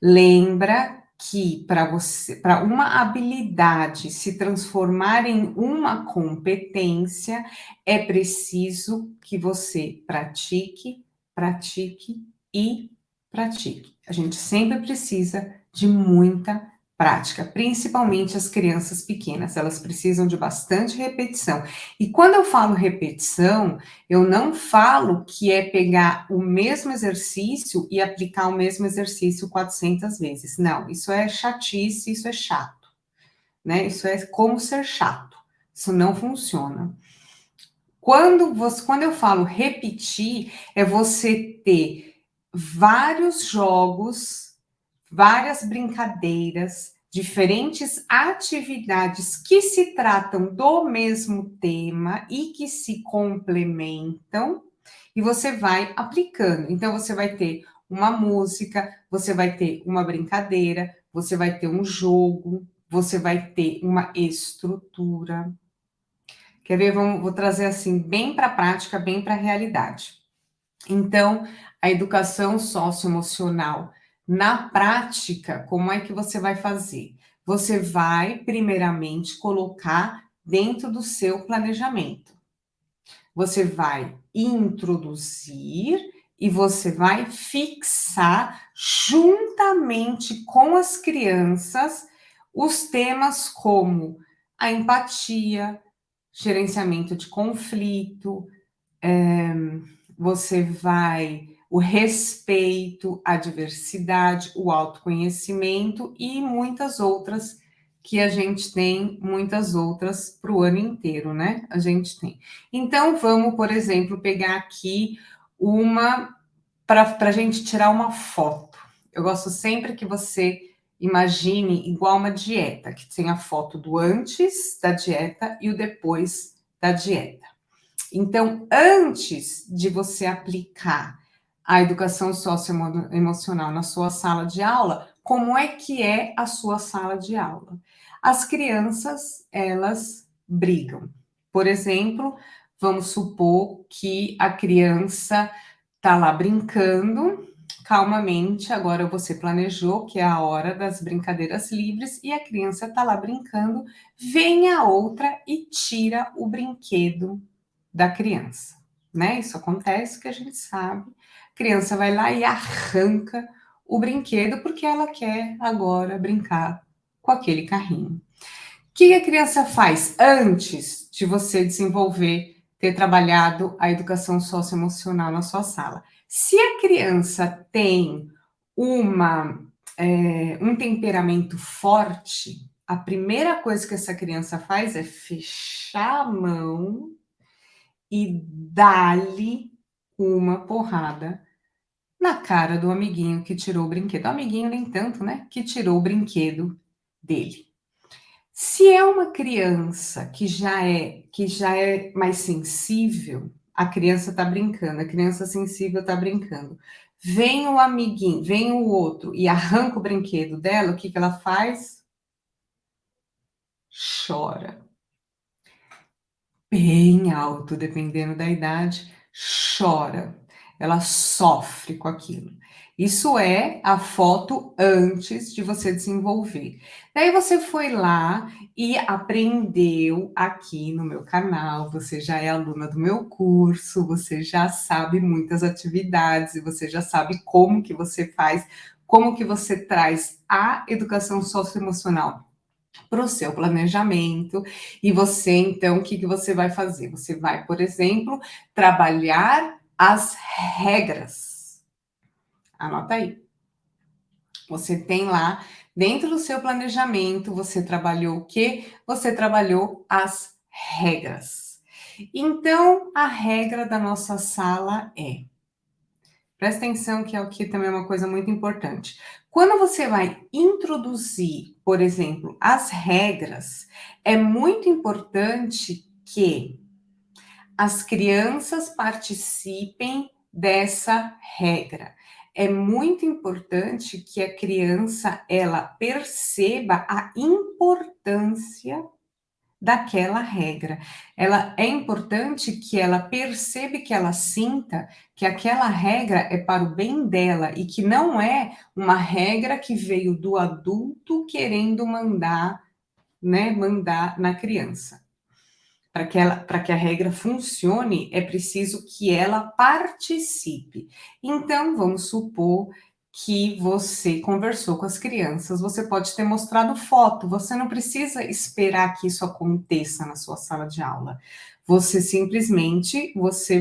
Lembra que para uma habilidade se transformar em uma competência, é preciso que você pratique, pratique e pratique. A gente sempre precisa de muita prática, principalmente as crianças pequenas, elas precisam de bastante repetição. E quando eu falo repetição, eu não falo que é pegar o mesmo exercício e aplicar o mesmo exercício 400 vezes. Não, isso é chatice, isso é chato, né? Isso é como ser chato. Isso não funciona. Quando eu falo repetir, é você ter vários jogos, várias brincadeiras, diferentes atividades que se tratam do mesmo tema e que se complementam, e você vai aplicando. Então, você vai ter uma música, você vai ter uma brincadeira, você vai ter um jogo, você vai ter uma estrutura. Quer ver? Vou trazer assim, bem para a prática, bem para a realidade. Então, a educação socioemocional, na prática, como é que você vai fazer? Você vai, primeiramente, colocar dentro do seu planejamento. Você vai introduzir e você vai fixar, juntamente com as crianças, os temas como a empatia, gerenciamento de conflito, você vai o respeito, a diversidade, o autoconhecimento e muitas outras que a gente tem, muitas outras para o ano inteiro, né? A gente tem. Então, vamos, por exemplo, pegar aqui uma para a gente tirar uma foto. Eu gosto sempre que você imagine igual uma dieta, que tem a foto do antes da dieta e o depois da dieta. Então, antes de você aplicar a educação socioemocional na sua sala de aula, como é a sua sala de aula? As crianças, elas brigam. Por exemplo, vamos supor que a criança está lá brincando calmamente, agora você planejou que é a hora das brincadeiras livres e a criança está lá brincando, vem a outra e tira o brinquedo da criança, né? Isso acontece que a gente sabe. A criança vai lá e arranca o brinquedo porque ela quer agora brincar com aquele carrinho. O que a criança faz antes de você desenvolver, ter trabalhado a educação socioemocional na sua sala? Se a criança tem uma, um temperamento forte, a primeira coisa que essa criança faz é fechar a mão e dá-lhe uma porrada na cara do amiguinho que tirou o brinquedo. O amiguinho nem tanto, né? Que tirou o brinquedo dele. Se é uma criança que já é mais sensível, a criança está brincando, a criança sensível está brincando. Vem o amiguinho, vem o outro e arranca o brinquedo dela, o que ela faz? Chora. Bem alto, dependendo da idade, chora, ela sofre com aquilo. Isso é a foto antes de você desenvolver. Daí você foi lá e aprendeu aqui no meu canal, você já é aluna do meu curso, você já sabe muitas atividades e você já sabe como que você faz, como que você traz a educação socioemocional para o seu planejamento. E você, então, o que você vai fazer? Você vai, por exemplo, trabalhar as regras. Anota aí. Você tem lá, dentro do seu planejamento, você trabalhou o quê? Você trabalhou as regras. Então, a regra da nossa sala é, presta atenção que aqui também é uma coisa muito importante. Quando você vai introduzir, por exemplo, as regras, é muito importante que as crianças participem dessa regra. É muito importante que a criança ela perceba a importância daquela regra. Ela é importante que ela perceba, que ela sinta que aquela regra é para o bem dela e que não é uma regra que veio do adulto querendo mandar, né, mandar na criança. Para que a regra funcione, é preciso que ela participe. Então, vamos supor que você conversou com as crianças, você pode ter mostrado foto, você não precisa esperar que isso aconteça na sua sala de aula. Você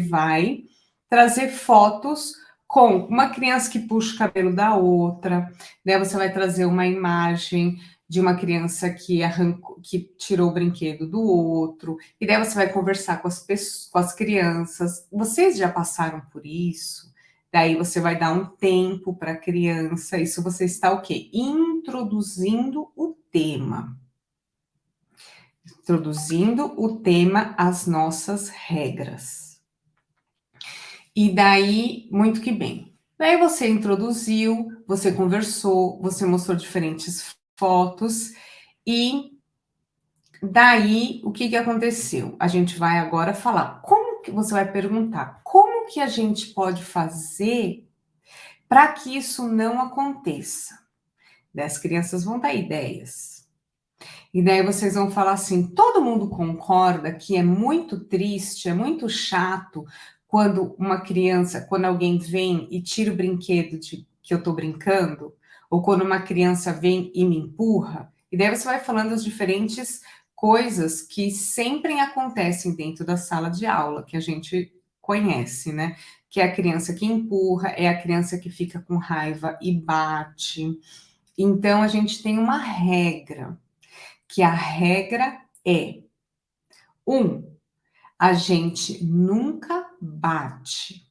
vai trazer fotos com uma criança que puxa o cabelo da outra, né? Você vai trazer uma imagem de uma criança que arrancou, que tirou o brinquedo do outro, e daí você vai conversar com com as crianças. Vocês já passaram por isso? Daí você vai dar um tempo para a criança. Isso você está o quê? Introduzindo o tema. Introduzindo o tema às nossas regras. E daí, muito que bem. Daí você introduziu, você conversou, você mostrou diferentes fotos e daí o que aconteceu? A gente vai agora falar como que você vai perguntar como que a gente pode fazer para que isso não aconteça. Daí as crianças vão dar ideias. E daí vocês vão falar assim: todo mundo concorda que é muito triste, é muito chato quando uma criança, quando alguém vem e tira o brinquedo que eu estou brincando, ou quando uma criança vem e me empurra. E daí você vai falando as diferentes coisas que sempre acontecem dentro da sala de aula, que a gente conhece, né? Que é a criança que empurra, é a criança que fica com raiva e bate. Então a gente tem uma regra, que a regra é: a gente nunca bate.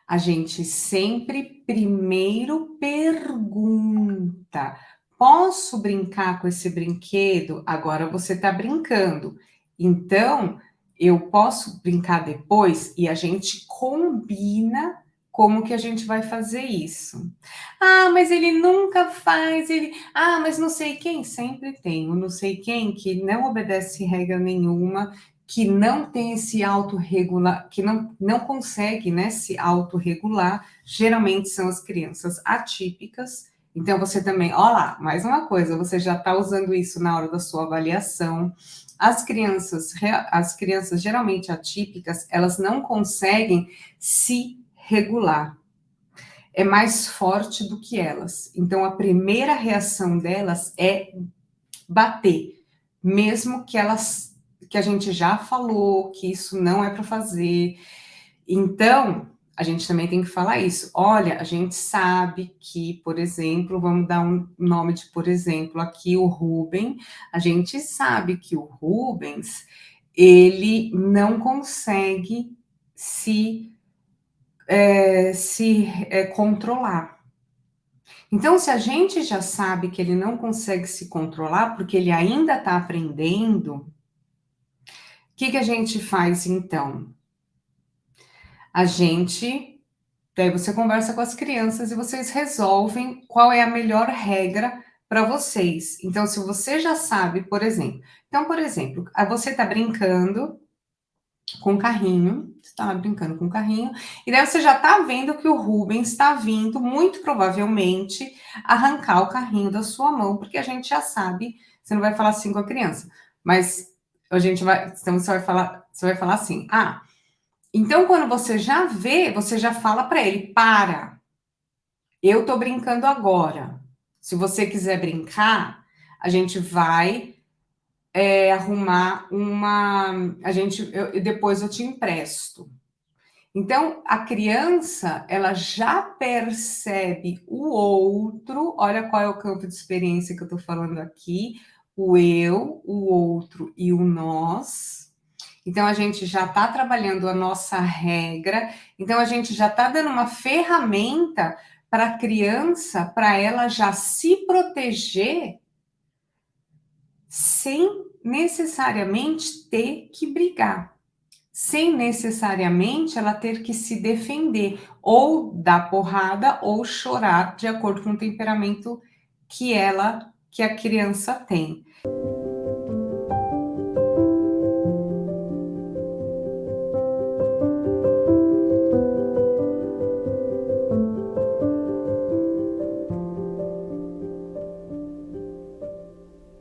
A gente sempre primeiro pergunta: posso brincar com esse brinquedo? Agora você está brincando. Então, eu posso brincar depois? E a gente combina como que a gente vai fazer isso. Ah, mas ele nunca faz, mas não sei quem, sempre tem, o não sei quem que não obedece regra nenhuma, que não tem esse autorregular, que não consegue, né, se autorregular, geralmente são as crianças atípicas. Então, você também, ó lá, mais uma coisa, você já está usando isso na hora da sua avaliação. As crianças geralmente atípicas, elas não conseguem se regular. É mais forte do que elas. Então, a primeira reação delas é bater, mesmo que a gente já falou que isso não é para fazer. Então, a gente também tem que falar isso. Olha, a gente sabe que, por exemplo, vamos dar um nome de, por exemplo, aqui o Rubem. A gente sabe que o Rubens, ele não consegue se controlar. Então, se a gente já sabe que ele não consegue se controlar porque ele ainda está aprendendo, o que a gente faz então? Daí você conversa com as crianças e vocês resolvem qual é a melhor regra para vocês. Então, se você já sabe, por exemplo, você está brincando com o carrinho, você está brincando com o carrinho, e daí você já está vendo que o Rubens está vindo, muito provavelmente, arrancar o carrinho da sua mão, porque a gente já sabe, você não vai falar assim com a criança, mas então você vai falar assim: então quando você já vê, você já fala para ele: para, eu estou brincando agora. Se você quiser brincar, a gente vai arrumar depois eu te empresto. Então, a criança, ela já percebe o outro, olha qual é o campo de experiência que eu estou falando aqui, o eu, o outro e o nós. Então, a gente já está trabalhando a nossa regra, então a gente já está dando uma ferramenta para a criança, para ela já se proteger sem necessariamente ter que brigar, sem necessariamente ela ter que se defender, ou dar porrada, ou chorar, de acordo com o temperamento que a criança tem.